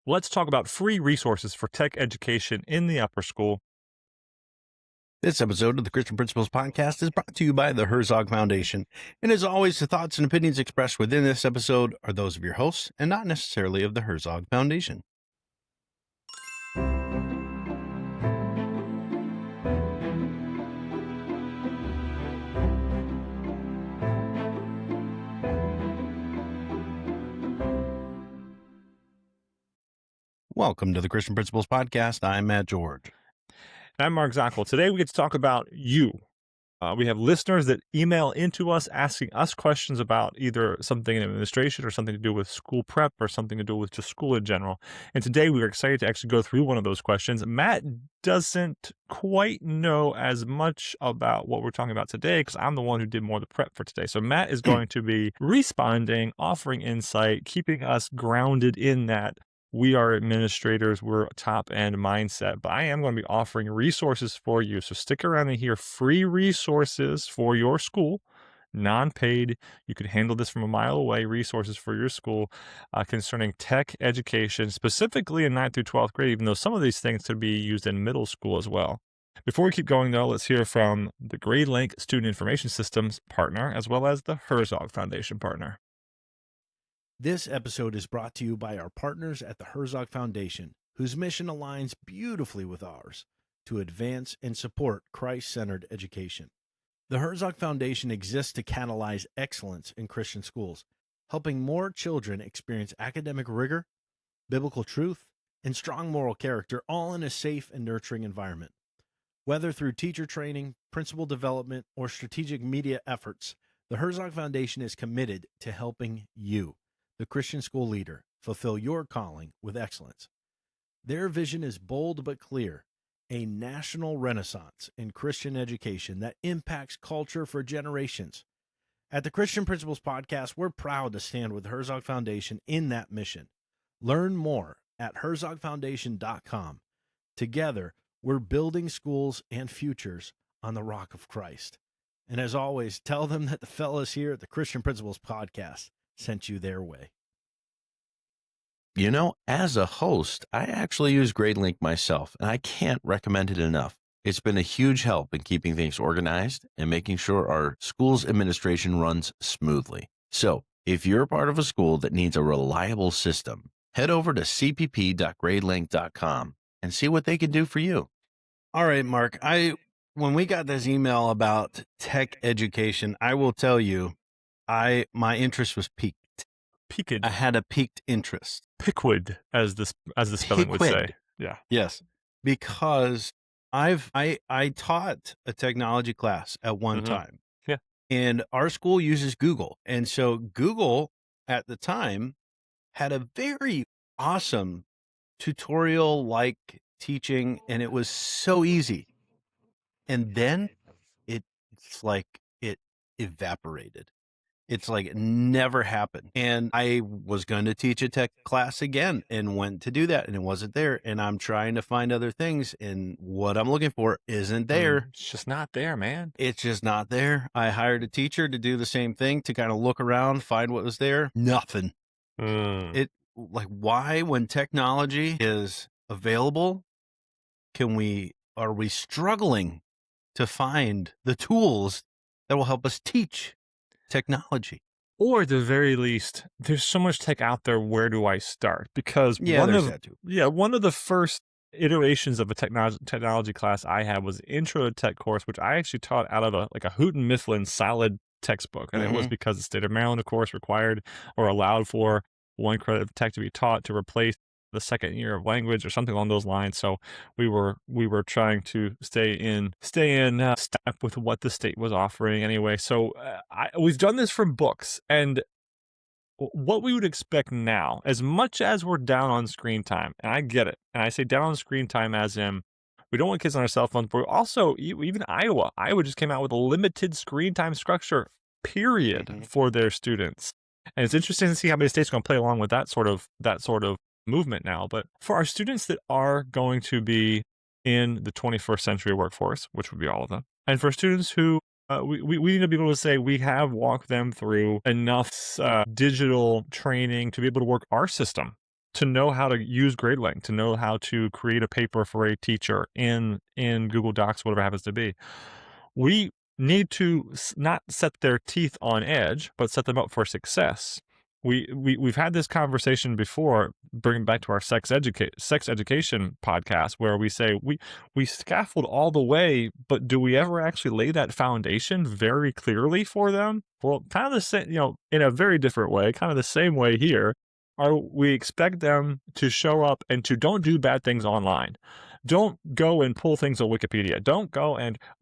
Let's talk about free resources for tech education in the upper school. This episode of the Christian Principles Podcast is brought to you by the Herzog Foundation. And as always, the thoughts and opinions expressed within this episode are those of your hosts and not necessarily of the Herzog Foundation. Welcome to the Christian Principles Podcast. I'm Matt George. And I'm Mark Zockoll. Today we get to talk about you. We have listeners that email into us asking us questions about either something in administration or something to do with school prep or something to do with just school in general. And today we are excited to actually go through one of those questions. Matt doesn't quite know as much about what we're talking about today because I'm the one who did more of the prep for today. So Matt is going to be responding, offering insight, keeping us grounded in that. We are administrators, we're top-end mindset, but I am going to be offering resources for you. So stick around and hear free resources for your school, non-paid. You can handle this from a mile away, resources for your school concerning tech education, specifically in 9th through 12th grade, even though some of these things could be used in middle school as well. Before we keep going, though, let's hear from the GradeLink Student Information Systems partner, as well as the Herzog Foundation partner. This episode is brought to you by our partners at the Herzog Foundation, whose mission aligns beautifully with ours to advance and support Christ-centered education. The Herzog Foundation exists to catalyze excellence in Christian schools, helping more children experience academic rigor, biblical truth, and strong moral character, all in a safe and nurturing environment. Whether through teacher training, principal development, or strategic media efforts, the Herzog Foundation is committed to helping you, the Christian school leader, fulfill your calling with excellence. Their vision is bold but clear, a national renaissance in Christian education that impacts culture for generations. At the Christian Principles Podcast, we're proud to stand with the Herzog Foundation in that mission. Learn more at herzogfoundation.com. Together, we're building schools and futures on the rock of Christ. And as always, tell them that the fellas here at the Christian Principles Podcast sent you their way. You know, as a host, I actually use GradeLink myself, and I can't recommend it enough. It's been a huge help in keeping things organized and making sure our school's administration runs smoothly. So, if you're part of a school that needs a reliable system, head over to cpp.gradelink.com and see what they can do for you. All right, Mark, when we got this email about tech education, I will tell you, my interest was piqued. Peaked. I had a piqued interest. Pickwood, as the spelling would say. Yeah. Yes, because I taught a technology class at one time. Yeah. And our school uses Google. And so Google at the time had a very awesome tutorial-like teaching, and it was so easy. And then it's like it evaporated. It's like it never happened. And I was going to teach a tech class again and went to do that, and it wasn't there. And I'm trying to find other things, and what I'm looking for isn't there. It's just not there, man. It's just not there. I hired a teacher to do the same thing, to kind of look around, find what was there. Nothing. Why, when technology is available, are we struggling to find the tools that will help us teach technology? Or at the very least, there's so much tech out there. Where do I start? Because one of the first iterations of a technology class I had was Intro to Tech course, which I actually taught out of a Houghton Mifflin solid textbook. And it was because the state of Maryland, of course, required or allowed for 1 credit of tech to be taught to replace the second year of language or something along those lines. So we were trying to stay in step with what the state was offering anyway. So we've done this from books, and what we would expect now, as much as we're down on screen time, and I get it, and I say down on screen time as in we don't want kids on our cell phones, but also even Iowa just came out with a limited screen time structure period for their students. And it's interesting to see how many states are going to play along with that sort of movement now. But for our students that are going to be in the 21st century workforce, which would be all of them, and for students who we need to be able to say we have walked them through enough digital training to be able to work our system to know how to use GradeLink, to know how to create a paper for a teacher in Google Docs, whatever it happens to be. We need to not set their teeth on edge, but set them up for success. We've had this conversation before, bringing back to our sex education podcast, where we say we scaffold all the way, but do we ever actually lay that foundation very clearly for them? Well, kind of the same, in a very different way, kind of the same way here. We expect them to show up and to don't do bad things online. Don't go and pull things on Wikipedia.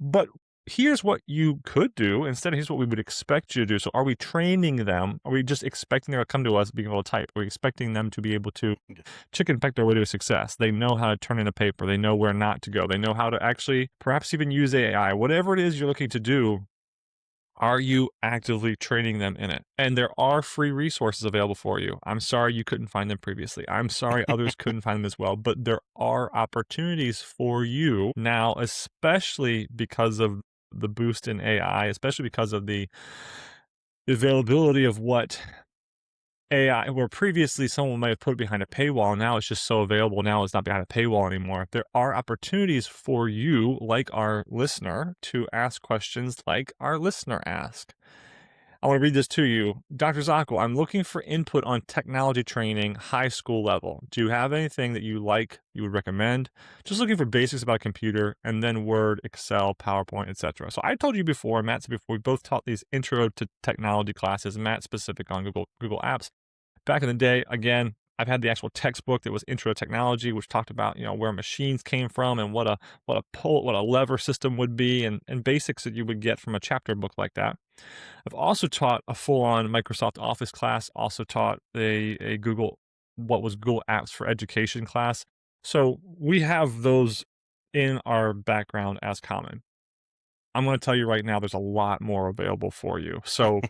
But here's what you could do instead. Here's what we would expect you to do. So are we training them? Are we just expecting them to come to us being able to type? Are we expecting them to be able to chicken peck their way to success? They know how to turn in a paper. They know where not to go. They know how to actually perhaps even use AI. Whatever it is you're looking to do, are you actively training them in it? And there are free resources available for you. I'm sorry you couldn't find them previously. I'm sorry others couldn't find them as well, but there are opportunities for you now, especially because of the boost in AI, especially because of the availability of what AI, where previously someone might have put it behind a paywall, now it's just so available. Now it's not behind a paywall anymore. There are opportunities for you, like our listener, to ask questions like our listener asked. I want to read this to you. Dr. Zockoll, I'm looking for input on technology training, high school level. Do you have anything that you would recommend? Just looking for basics about a computer, and then Word, Excel, PowerPoint, etc. So I told you before, Matt said before, we both taught these intro to technology classes, Matt specific on Google Apps. Back in the day, again, I've had the actual textbook that was Intro to Technology, which talked about, where machines came from and what a lever system would be, and basics that you would get from a chapter book like that. I've also taught a full-on Microsoft Office class, also taught a Google Apps for Education class. So we have those in our background as common. I'm going to tell you right now, there's a lot more available for you. So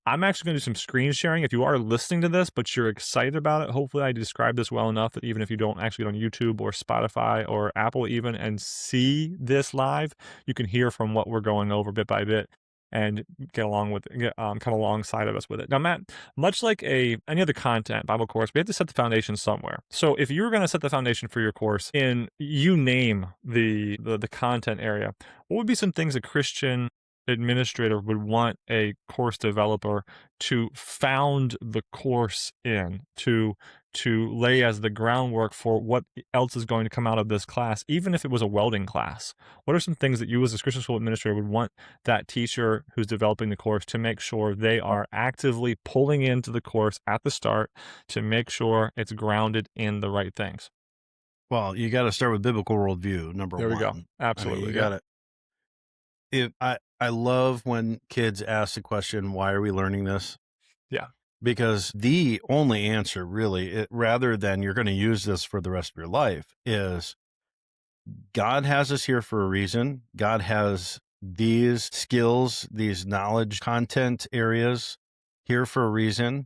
I'm actually going to do some screen sharing. If you are listening to this, but you're excited about it, hopefully I described this well enough that even if you don't actually get on YouTube or Spotify or Apple even and see this live, you can hear from what we're going over bit by bit and come alongside of us with it. Now, Matt, much like any other content Bible course, we have to set the foundation somewhere. So if you're going to set the foundation for your course you name the content area, what would be some things a Christian administrator would want a course developer to found the course in, to lay as the groundwork for what else is going to come out of this class, even if it was a welding class? What are some things that you as a Christian school administrator would want that teacher who's developing the course to make sure they are actively pulling into the course at the start to make sure it's grounded in the right things? Well, you got to start with biblical worldview, number one. There we go. Absolutely. You got it. I love when kids ask the question, why are we learning this? Yeah. Because the only answer really, rather than you're going to use this for the rest of your life, is God has us here for a reason. God has these skills, these knowledge content areas here for a reason.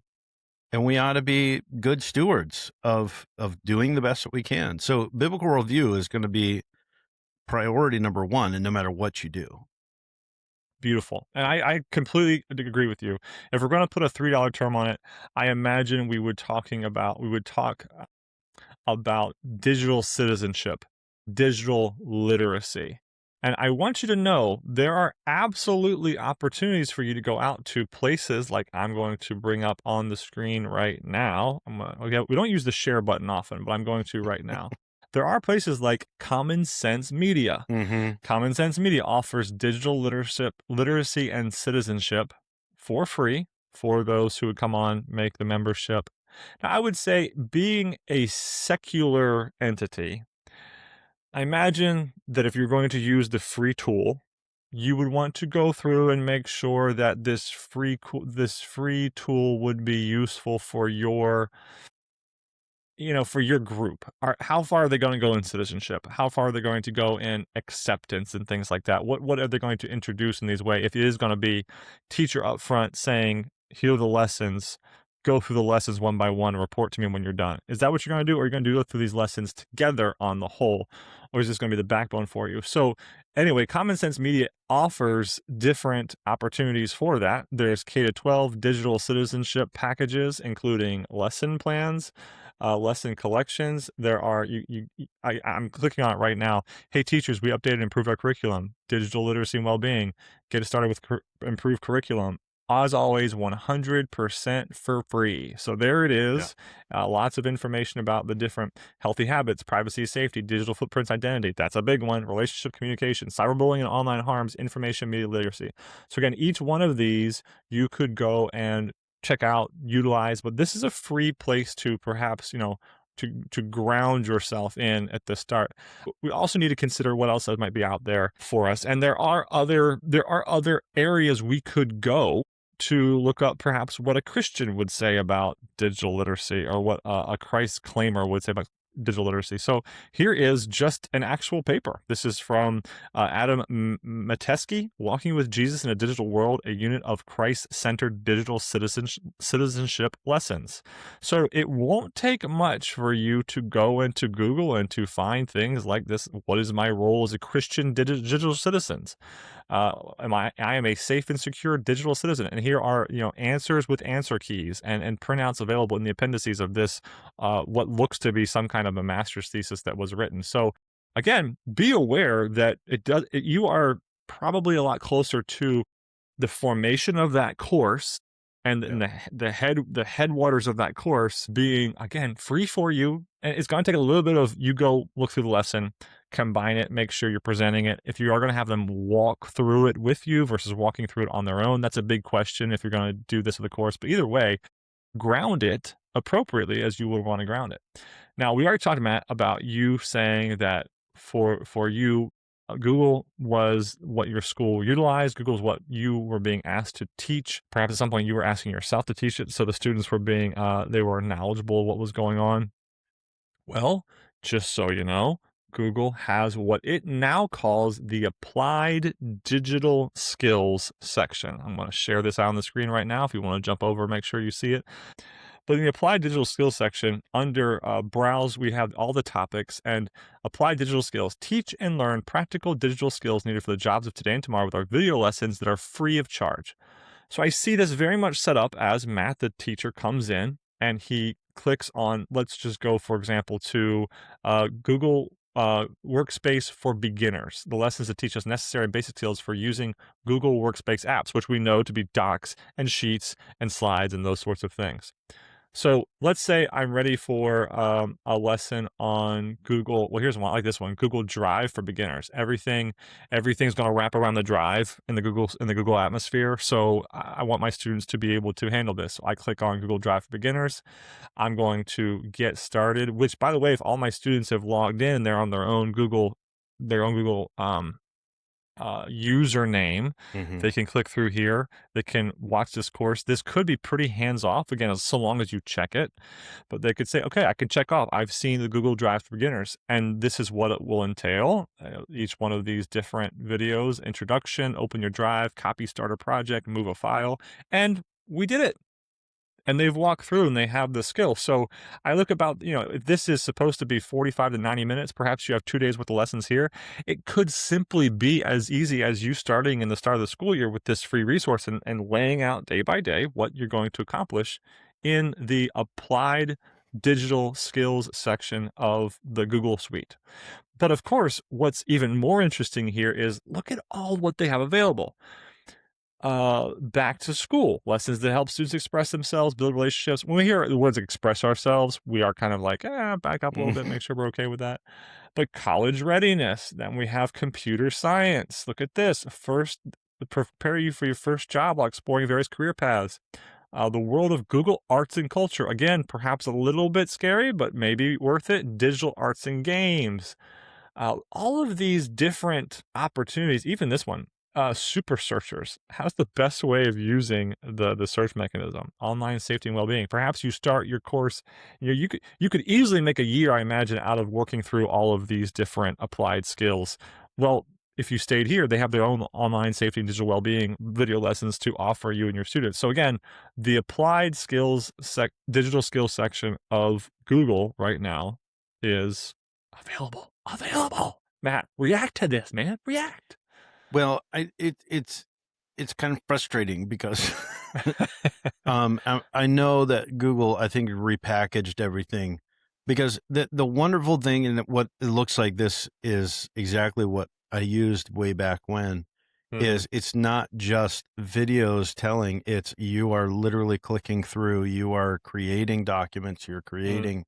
And we ought to be good stewards of doing the best that we can. So biblical worldview is going to be priority number one, and no matter what you do. Beautiful. And I completely agree with you. If we're going to put a $3 term on it, I imagine we would talk about digital citizenship, digital literacy. And I want you to know there are absolutely opportunities for you to go out to places like I'm going to bring up on the screen right now. We don't use the share button often, but I'm going to right now. There are places like Common Sense Media. Mm-hmm. Common Sense Media offers digital literacy and citizenship for free for those who would come on, make the membership. Now, I would say, being a secular entity, I imagine that if you're going to use the free tool, you would want to go through and make sure that this free tool would be useful for your group. How far are they going to go in citizenship? How far are they going to go in acceptance and things like that? What are they going to introduce in these ways? If it is going to be teacher up front saying, here are the lessons, go through the lessons one by one and report to me when you're done. Is that what you're going to do? Or are you going to go through these lessons together on the whole? Or is this going to be the backbone for you? So anyway, Common Sense Media offers different opportunities for that. There's K-12 digital citizenship packages, including lesson plans, lesson collections. There are I'm clicking on it right now. Hey teachers, we updated and improved our curriculum. Digital literacy and well-being. Get us started with improved curriculum. As always, 100% for free. So there it is. Lots of information about the different healthy habits, privacy, safety, digital footprints, identity. That's a big one. Relationship communication, cyberbullying and online harms, information media literacy. So again, each one of these you could go and check out, utilize, but this is a free place to perhaps, to ground yourself in at the start. We also need to consider what else might be out there for us. And there are other areas we could go to look up perhaps what a Christian would say about digital literacy, or what a Christ claimer would say about digital literacy. So here is just an actual paper. This is from Adam Metesky, Walking with Jesus in a Digital World, a unit of Christ-centered digital citizenship lessons. So it won't take much for you to go into Google and to find things like this. What is my role as a Christian digital citizen? I am a safe and secure digital citizen. And here are, answers with answer keys and printouts available in the appendices of this, what looks to be some kind of a master's thesis that was written. So again, be aware that you are probably a lot closer to the formation of that course and the headwaters of that course being, again, free for you. And it's going to take a little bit of you go look through the lesson, combine it, make sure you're presenting it. If you are going to have them walk through it with you versus walking through it on their own, that's a big question if you're going to do this with a course. But either way, ground it appropriately as you would want to ground it. Now, we already talked, Matt, about you saying that for you, Google was what your school utilized. Google is what you were being asked to teach. Perhaps at some point you were asking yourself to teach it, so the students were they were knowledgeable of what was going on. Well, just so you know, Google has what it now calls the Applied Digital Skills section. I'm going to share this out on the screen right now. If you want to jump over, make sure you see it. But in the Applied Digital Skills section, under Browse, we have all the topics, and Applied Digital Skills. Teach and learn practical digital skills needed for the jobs of today and tomorrow with our video lessons that are free of charge. So I see this very much set up as Matt, the teacher, comes in and he clicks on, let's just go, for example, to Google Workspace for Beginners, the lessons that teach us necessary and basic skills for using Google Workspace apps, which we know to be docs and sheets and slides and those sorts of things. So let's say I'm ready for a lesson on Google. Well, here's one like this one: Google Drive for beginners. Everything's going to wrap around the Drive in the Google atmosphere. So I want my students to be able to handle this. So I click on Google Drive for beginners. I'm going to get started. Which, by the way, if all my students have logged in, they're on their own Google username. They can click through here. They can watch this course. This could be pretty hands-off, again, so long as you check it. But they could say, okay, I can check off. I've seen the Google Drive for beginners, and this is what it will entail. Each one of these different videos: introduction, open your drive, copy starter project, move a file, and we did it. And they've walked through and they have the skill. So I look about, if this is supposed to be 45 to 90 minutes, perhaps you have 2 days worth of lessons here. It could simply be as easy as you starting in the start of the school year with this free resource and laying out day by day what you're going to accomplish in the Applied Digital Skills section of the Google Suite. But of course, what's even more interesting here is look at all what they have available. Back to school lessons that help students express themselves, build relationships. When we hear the words express ourselves, we are kind of like, back up a little bit, make sure we're okay with that. But college readiness, then we have computer science. Look at this. First, prepare you for your first job while exploring various career paths. The world of Google arts and culture. Again, perhaps a little bit scary, but maybe worth it. Digital arts and games. All of these different opportunities, even this one. Super searchers. How's the best way of using the search mechanism? Online safety and well-being. Perhaps you start your course. You could easily make a year, I imagine, out of working through all of these different applied skills. Well, if you stayed here, they have their own online safety and digital well-being video lessons to offer you and your students. So again, the applied skills digital skills section of Google right now is available. Matt, react to this, man. React. Well, it's kind of frustrating because I know that Google, I think, repackaged everything Because the wonderful thing, and what it looks like this is exactly what I used way back when, is it's not just videos telling, it's you are literally clicking through, you are creating documents, you're creating.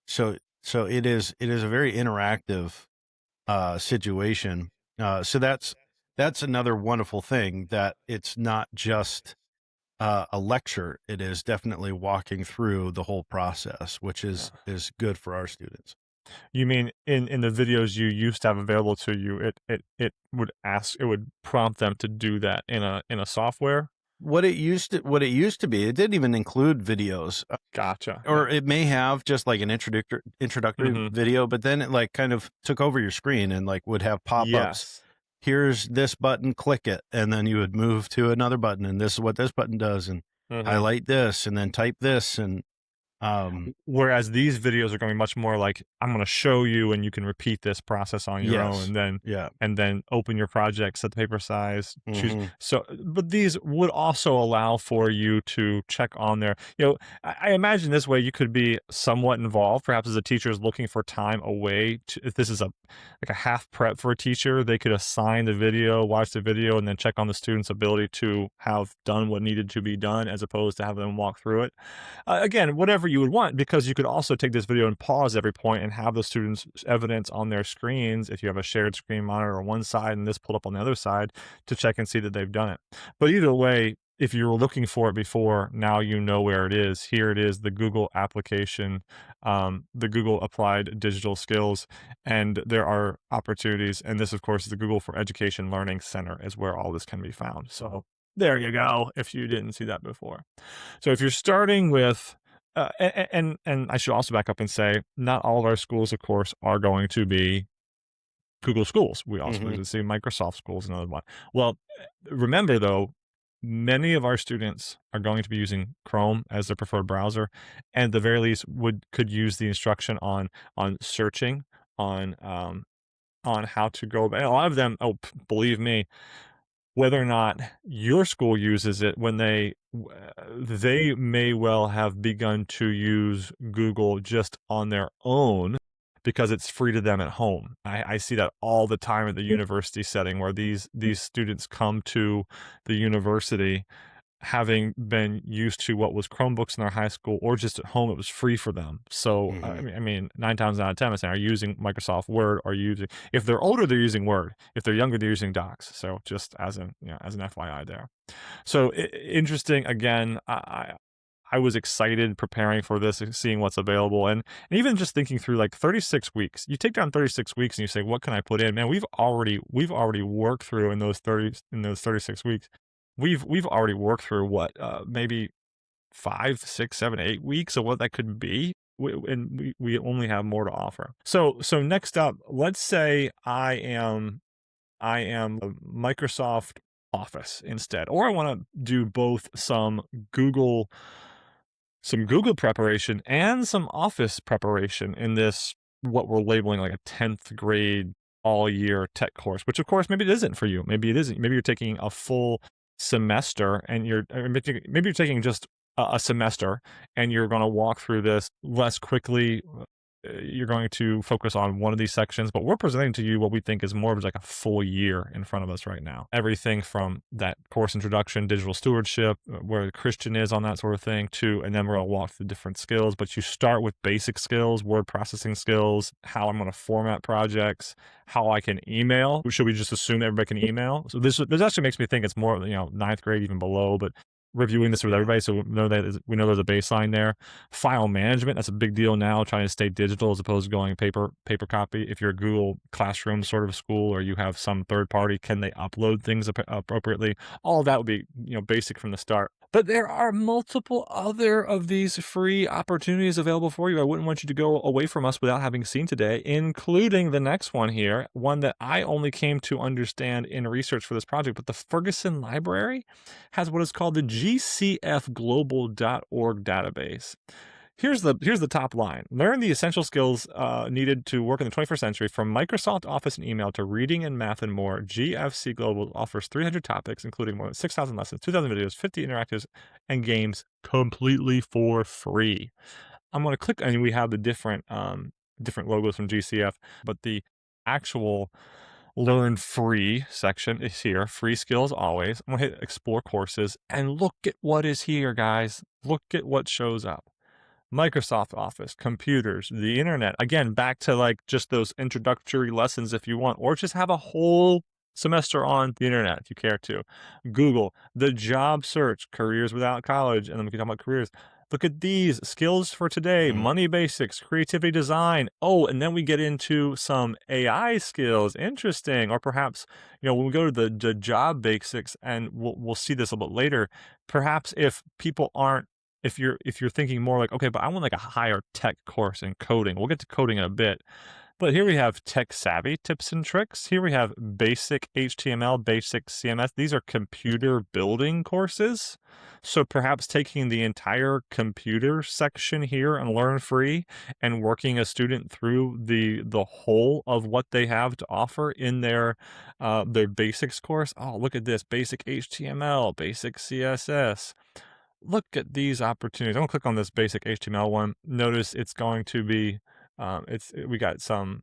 So it is a very interactive situation. So that's another wonderful thing, that it's not just a lecture. It is definitely walking through the whole process, which is good for our students. You mean in the videos you used to have available to you, it would prompt them to do that in a software? What it used to be, it didn't even include videos. Gotcha. Or it may have just like an introductory video, but then it like kind of took over your screen and like would have pop-ups. Yes. Here's this button, click it, and then you would move to another button, and this is what this button does, and highlight this, and then type this, and whereas these videos are going to be much more like, I'm going to show you, and you can repeat this process on your own, and then open your project, set the paper size, choose. So, but these would also allow for you to check on there. I imagine this way you could be somewhat involved. Perhaps as a teacher is looking for time away, if this is like a half prep for a teacher, they could assign the video, watch the video, and then check on the student's ability to have done what needed to be done, as opposed to have them walk through it. Again, whatever you would want, because you could also take this video and pause every point and have the students' evidence on their screens, if you have a shared screen monitor on one side and this pulled up on the other side, to check and see that they've done it. But either way, if you were looking for it before, now you know where it is. Here it is, the Google application, the Google Applied Digital Skills, and there are opportunities. And this, of course, is the Google for Education Learning Center is where all this can be found. So there you go, if you didn't see that before. So if you're starting with, and I should also back up and say, not all of our schools, of course, are going to be Google schools. We also see Microsoft schools, another one. Well, remember though, many of our students are going to be using Chrome as their preferred browser, and at the very least could use the instruction on searching, on how to go. And a lot of them, believe me, whether or not your school uses it, when they may well have begun to use Google just on their own because it's free to them at home. I see that all the time at the university setting, where these students come to the university having been used to what was Chromebooks in their high school, or just at home, it was free for them. So, I mean, 9 times out of 10, are using Microsoft Word, or if they're older, they're using Word. If they're younger, they're using Docs. So just as an FYI there. So interesting. Again, I was excited preparing for this, seeing what's available, and even just thinking through like 36 weeks. You take down 36 weeks and you say, what can I put in? Man, we've already worked through in those 36 weeks. We've already worked through what, maybe 5, 6, 7, 8 weeks of what that could be. And we only have more to offer. So next up, let's say I am a Microsoft Office instead, or I want to do both some Google preparation and some Office preparation in this, what we're labeling like a 10th grade all year tech course, which of course maybe it isn't for you. Maybe it isn't. Maybe you're taking a full semester, and maybe you're taking just a semester, and you're going to walk through this less quickly. You're going to focus on one of these sections, but we're presenting to you what we think is more of like a full year in front of us right now. Everything from that course introduction, digital stewardship, where the Christian is on that sort of thing, and then we're going to walk through different skills. But you start with basic skills, word processing skills, how I'm going to format projects, how I can email. Should we just assume everybody can email? So this actually makes me think it's more, 9th grade, even below, but reviewing this with everybody, so we know there's a baseline there. File management, that's a big deal now, trying to stay digital as opposed to going paper copy. If you're a Google Classroom sort of school, or you have some third party, can they upload things appropriately? All of that would be basic from the start. But there are multiple other of these free opportunities available for you. I wouldn't want you to go away from us without having seen today, including the next one here, one that I only came to understand in research for this project. But the Ferguson Library has what is called the GCFGlobal.org database. Here's the top line. Learn the essential skills needed to work in the 21st century, from Microsoft Office and email to reading and math and more. GFC Global offers 300 topics, including more than 6,000 lessons, 2,000 videos, 50 interactives, and games, completely for free. I'm going to click, and we have the different logos from GCF, but the actual learn free section is here. Free skills always. I'm going to hit explore courses, and look at what is here, guys. Look at what shows up. Microsoft Office, computers, the internet. Again, back to like just those introductory lessons if you want, or just have a whole semester on the internet if you care to. Google, the job search, careers without college, and then we can talk about careers. Look at these skills for today, money basics, creativity design. Oh, and then we get into some AI skills. Interesting. Or perhaps, when we go to the job basics, and we'll see this a little bit later, perhaps if you're thinking more like, okay, but I want like a higher tech course in coding. We'll get to coding in a bit. But here we have tech savvy tips and tricks. Here we have basic HTML, basic CMS. These are computer building courses. So perhaps taking the entire computer section here and learn free and working a student through the whole of what they have to offer in their basics course. Oh, look at this, basic HTML, basic CSS. Look at these opportunities. I'm gonna click on this basic HTML one. Notice it's going to be, we got some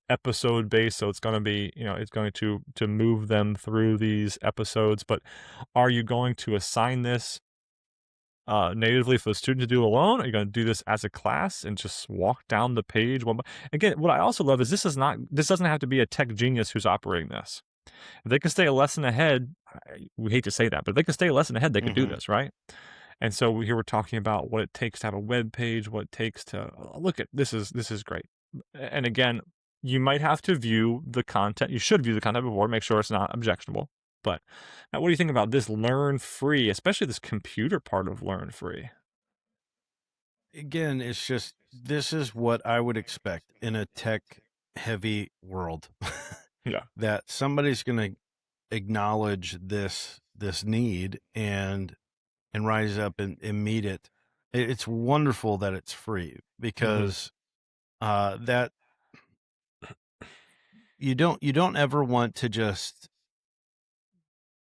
episode based, so it's going to be, it's going to move them through these episodes. But are you going to assign this natively for the student to do alone? Are you going to do this as a class and just walk down the page one by? Again, what I also love is this doesn't have to be a tech genius who's operating this. If they can stay a lesson ahead, we hate to say that, but if they can stay a lesson ahead, they can do this, right? And so here we're talking about what it takes to have a web page, what it takes to look at this is great. And again, you might have to view the content. You should view the content before, make sure it's not objectionable. But what do you think about this learn free, especially this computer part of learn free? Again, it's just, this is what I would expect in a tech heavy world. Yeah. That somebody's going to acknowledge this need and rise up and meet it. It's wonderful that it's free, because that you don't ever want to just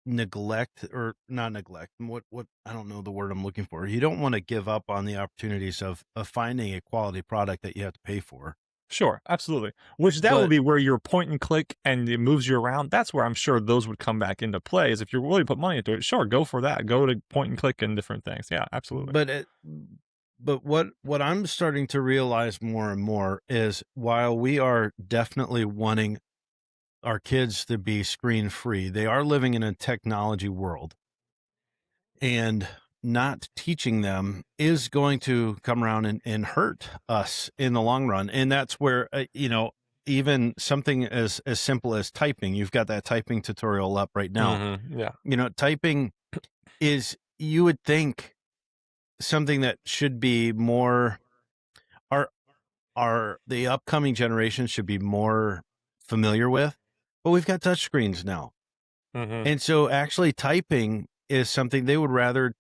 neglect, or not neglect, what I don't know the word I'm looking for. You don't want to give up on the opportunities of finding a quality product that you have to pay for. Sure, absolutely. Which that would be where your point and click and it moves you around. That's where I'm sure those would come back into play. Is if you're willing to put money into it, sure, go for that. Go to point and click and different things. Yeah, absolutely. But what I'm starting to realize more and more is, while we are definitely wanting our kids to be screen free, they are living in a technology world, and not teaching them is going to come around and hurt us in the long run. And that's where, even something as simple as typing, you've got that typing tutorial up right now. Yeah. Typing is, you would think, something that should be more, the upcoming generation should be more familiar with, but we've got touch screens now. And so actually typing is something they would rather,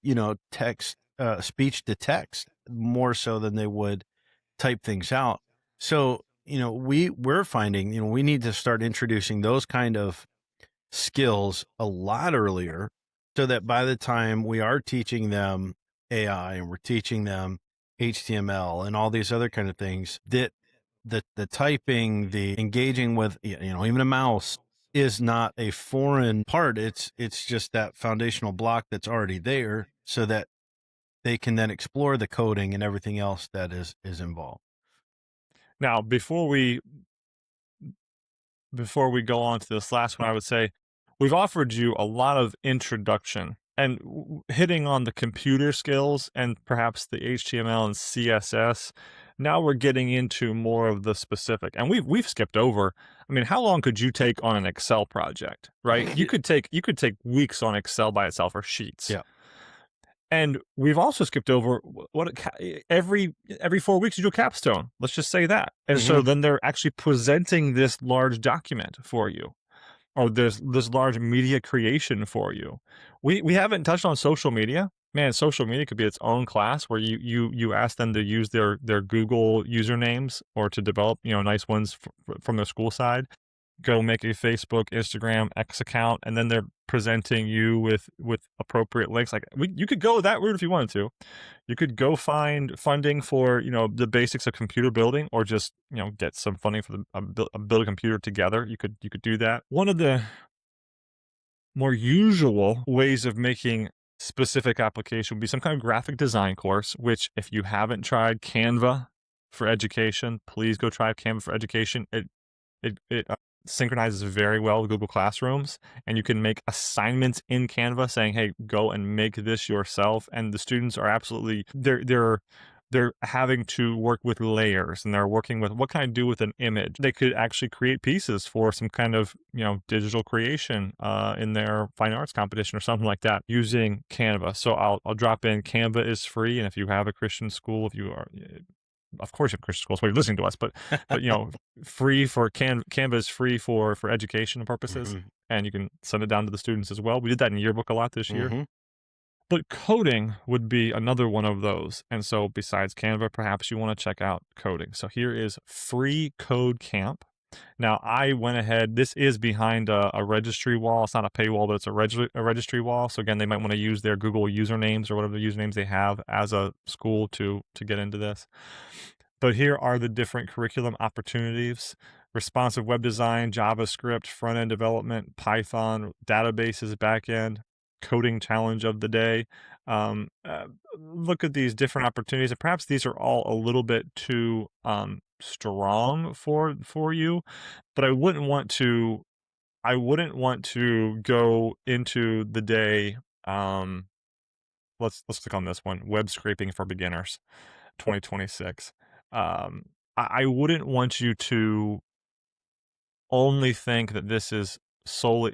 text, speech to text more so than they would type things out. So, we're finding, we need to start introducing those kind of skills a lot earlier, so that by the time we are teaching them AI and we're teaching them HTML and all these other kind of things, that the typing, the engaging with, even a mouse is not a foreign part. It's just that foundational block that's already there, so that they can then explore the coding and everything else that is involved. Now, before we go on to this last one, I would say we've offered you a lot of introduction and hitting on the computer skills and perhaps the HTML and CSS. Now we're getting into more of the specific, and we've skipped over. I mean, how long could you take on an Excel project, right? You could take weeks on Excel by itself, or sheets. Yeah. And we've also skipped over every 4 weeks you do a capstone. Let's just say that. And so then they're actually presenting this large document for you, or this large media creation for you. We haven't touched on social media. Man, social media could be its own class, where you ask them to use their Google usernames, or to develop nice ones from their school side. go make a Facebook, Instagram, X account, and then they're presenting you with appropriate links. Like you could go that route if you wanted to. You could go find funding for, the basics of computer building, or just, get some funding for build a computer together. You could do that. One of the more usual ways of making specific application would be some kind of graphic design course, which, if you haven't tried Canva for education, please go try Canva for education. It synchronizes very well with Google Classrooms, and you can make assignments in Canva saying, "Hey, go and make this yourself." And the students are absolutely they're having to work with layers, and they're working with what can I do with an image. They could actually create pieces for some kind of digital creation in their fine arts competition or something like that using Canva. So I'll drop in Canva is free, and if you have a Christian school, if you are, of course, you have Christian schools, so you're listening to us, but free for Canva is free for educational purposes, and you can send it down to the students as well. We did that in yearbook a lot this year. But coding would be another one of those. And so besides Canva, perhaps you want to check out coding. So here is Free Code Camp. Now, I went ahead, this is behind a registry wall. It's not a paywall, but it's a registry wall. So again, they might want to use their Google usernames or whatever usernames they have as a school to get into this. But here are the different curriculum opportunities: responsive web design, JavaScript, front-end development, Python, databases, back-end, coding challenge of the day. Look at these different opportunities, and perhaps these are all a little bit too strong for you, but I wouldn't want to go into the day. Let's click on this one: web scraping for beginners 2026. I wouldn't want you to only think that this is solely.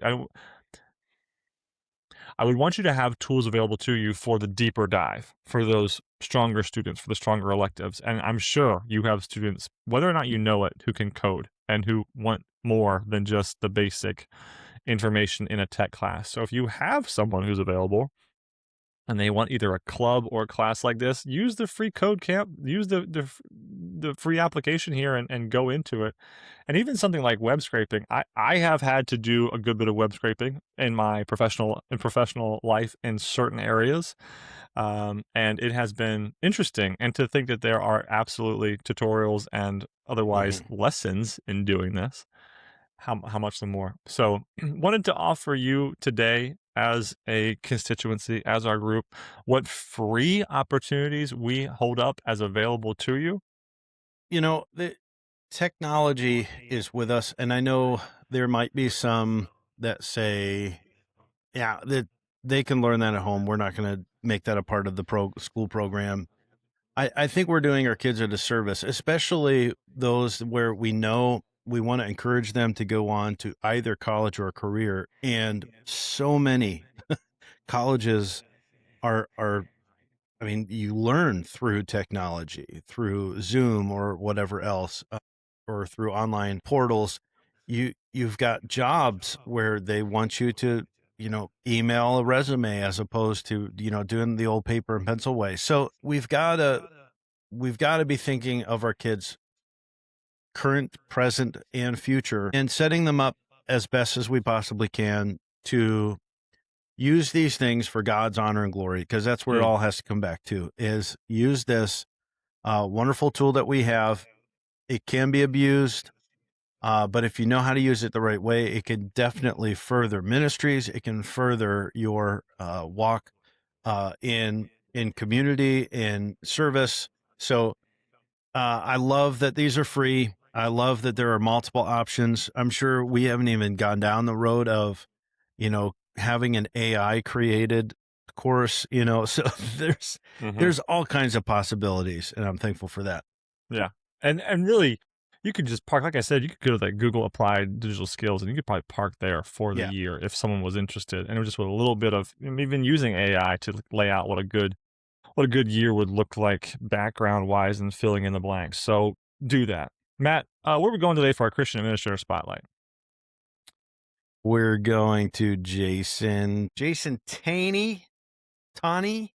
I would want you to have tools available to you for the deeper dive, for those stronger students, for the stronger electives. And I'm sure you have students, whether or not you know it, who can code and who want more than just the basic information in a tech class. So if you have someone who's available and they want either a club or a class like this, use the free code camp, use the free application here and go into it. And even something like web scraping, I have had to do a good bit of web scraping in my professional life in certain areas. And it has been interesting. And to think that there are absolutely tutorials and otherwise lessons in doing this, how much the more. So wanted to offer you today, as a constituency, as our group, what free opportunities we hold up as available to you. The technology is with us, and I know there might be some that say, yeah, that they can learn that at home. We're not going to make that a part of the school program. I think we're doing our kids a disservice, especially those where we know we want to encourage them to go on to either college or a career. And so many colleges are, I mean, you learn through technology, through Zoom or whatever else, or through online portals. You've got jobs where they want you to, email a resume as opposed to, doing the old paper and pencil way. So we've got to be thinking of our kids' current, present, and future, and setting them up as best as we possibly can to use these things for God's honor and glory, because that's where it all has to come back to, is use this wonderful tool that we have. It can be abused, but if you know how to use it the right way, it can definitely further ministries. It can further your walk in community, in service. So I love that these are free. I love that there are multiple options. I'm sure we haven't even gone down the road of, having an AI created course, so there's all kinds of possibilities, and I'm thankful for that. Yeah. And really, you could just park, like I said, you could go to that Google Applied Digital Skills, and you could probably park there for the year if someone was interested. And just with a little bit of even using AI to lay out what a good year would look like background wise and filling in the blanks. So do that. Matt, where are we going today for our Christian Administrator Spotlight? We're going to Jason Tanney. Sorry,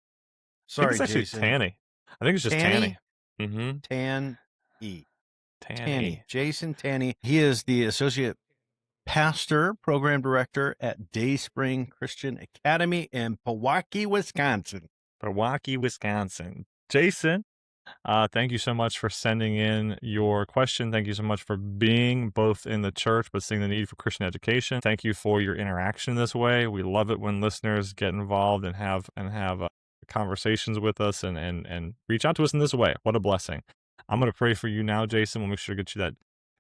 it's actually Jason. Tanney. I think it's just Tanney. Tanney. Jason Tanney. He is the Associate pastor, program director at Dayspring Christian Academy in Pewaukee, Wisconsin. Jason, thank you so much for sending in your question. Thank you so much for being both in the church but seeing the need for Christian education. Thank you for your interaction this way. We love it when listeners get involved and have conversations with us and reach out to us in this way. What a blessing. I'm going to pray for you now, Jason. We'll make sure to get you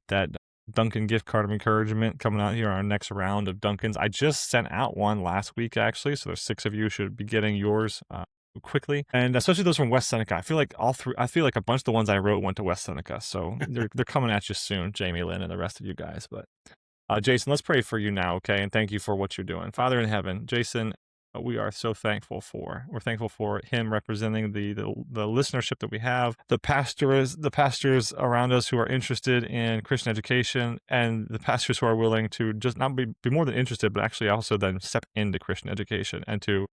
that Dunkin' gift card of encouragement coming out here on our next round of Dunkins. I just sent out one last week, actually, so there's 6 of you should be getting yours quickly, and especially those from West Seneca. I feel like a bunch of the ones I wrote went to West Seneca, so they're coming at you soon, Jamie Lynn and the rest of you guys. But Jason, let's pray for you now, okay? And thank you for what you're doing. Father in heaven, Jason, we are so thankful for. We're thankful for him representing the listenership that we have, the pastors around us who are interested in Christian education, and the pastors who are willing to just not be more than interested, but actually also then step into Christian education and to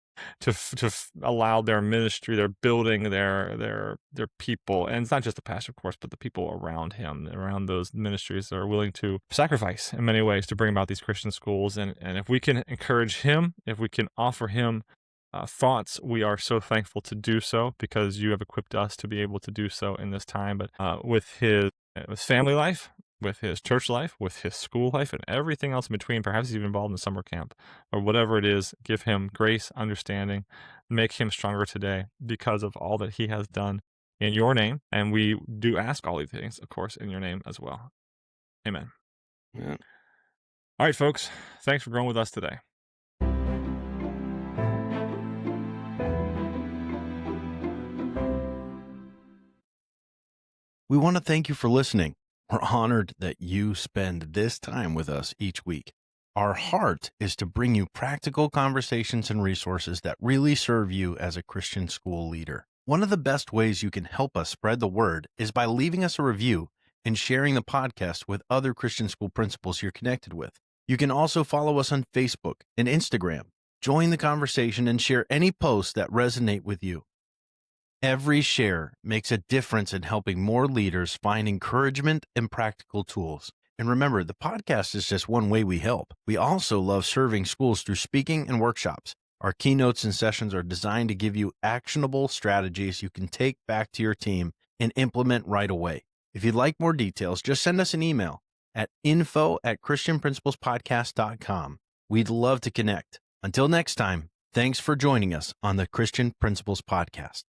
allow their ministry, their building, their people, and it's not just the pastor, of course, but the people around him, around those ministries that are willing to sacrifice in many ways to bring about these Christian schools. And if we can encourage him, if we can offer him thoughts, we are so thankful to do so, because you have equipped us to be able to do so in this time. But with his family life, with his church life, with his school life, and everything else in between, perhaps he's even involved in summer camp or whatever it is, give him grace, understanding, make him stronger today because of all that he has done in your name. And we do ask all these things, of course, in your name as well. Amen. Yeah. All right, folks, thanks for growing with us today. We want to thank you for listening. We're honored that you spend this time with us each week. Our heart is to bring you practical conversations and resources that really serve you as a Christian school leader. One of the best ways you can help us spread the word is by leaving us a review and sharing the podcast with other Christian school principals you're connected with. You can also follow us on Facebook and Instagram. Join the conversation and share any posts that resonate with you. Every share makes a difference in helping more leaders find encouragement and practical tools. And remember, the podcast is just one way we help. We also love serving schools through speaking and workshops. Our keynotes and sessions are designed to give you actionable strategies you can take back to your team and implement right away. If you'd like more details, just send us an email at info@christianprinciplespodcast.com. We'd love to connect. Until next time, thanks for joining us on the Christian Principles Podcast.